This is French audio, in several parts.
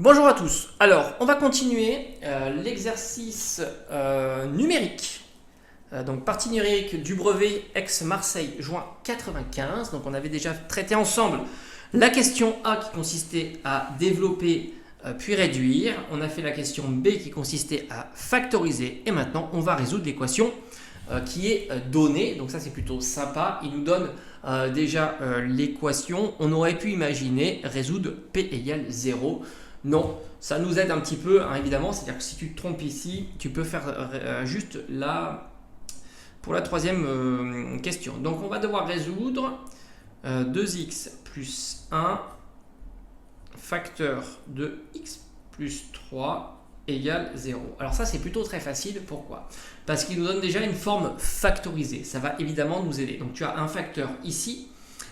Bonjour à tous. Alors, on va continuer l'exercice numérique. Donc, partie numérique du brevet Aix-Marseille, juin 95. Donc, on avait déjà traité ensemble la question A qui consistait à développer puis réduire. On a fait la question B qui consistait à factoriser. Et maintenant, on va résoudre l'équation qui est donnée. Donc, ça, c'est plutôt sympa. Il nous donne déjà l'équation. On aurait pu imaginer résoudre P égale 0. Non, ça nous aide un petit peu, hein, évidemment. C'est-à-dire que si tu te trompes ici, tu peux faire juste là pour la troisième question. Donc, on va devoir résoudre 2x plus 1 facteur de x plus 3 égale 0. Alors ça, c'est plutôt très facile. Pourquoi? Parce qu'il nous donne déjà une forme factorisée. Ça va évidemment nous aider. Donc, tu as un facteur ici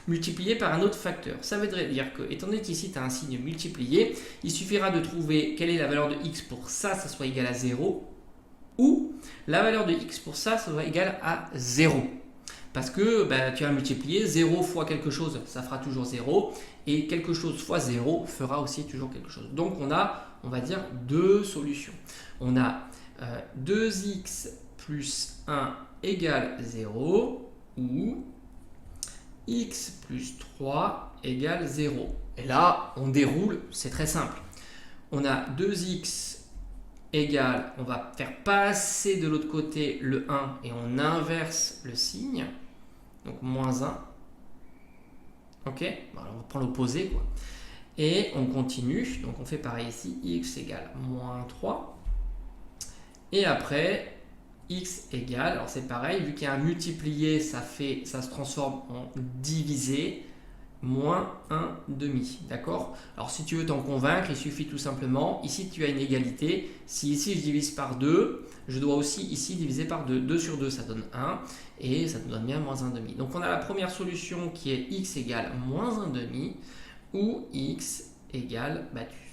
multiplié par un autre facteur. Ça veut dire que, étant donné qu'ici tu as un signe multiplié, il suffira de trouver quelle est la valeur de x pour ça soit égal à 0, ou la valeur de x pour ça soit égal à 0. Parce que tu as multiplié 0 fois quelque chose, ça fera toujours 0, et quelque chose fois 0 fera aussi toujours quelque chose. Donc on a, on va dire, deux solutions. On a 2x plus 1 égale 0, ou x plus 3 égale 0. Et là, on déroule, c'est très simple. On a 2x égale, on va faire passer de l'autre côté le 1 et on inverse le signe. Donc moins 1. Ok, alors on prend l'opposé, quoi. Et on continue, donc on fait pareil ici, x égale moins 3. Et après, x égale, alors c'est pareil, vu qu'il y a un multiplié, ça se transforme en divisé, moins 1 demi, d'accord? Alors si tu veux t'en convaincre, il suffit tout simplement, ici tu as une égalité, si ici je divise par 2, je dois aussi ici diviser par 2, 2 sur 2 ça donne 1, et ça nous donne bien moins 1 demi. Donc on a la première solution qui est x égale moins 1 demi, ou x égale,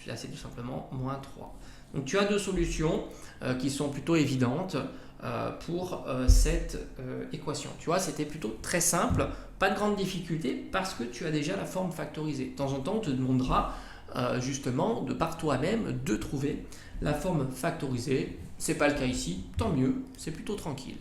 là c'est tout simplement moins 3. Donc tu as deux solutions qui sont plutôt évidentes pour cette équation. Tu vois, c'était plutôt très simple, pas de grande difficulté parce que tu as déjà la forme factorisée. De temps en temps, on te demandera justement de par toi-même de trouver la forme factorisée. Ce n'est pas le cas ici, tant mieux, c'est plutôt tranquille.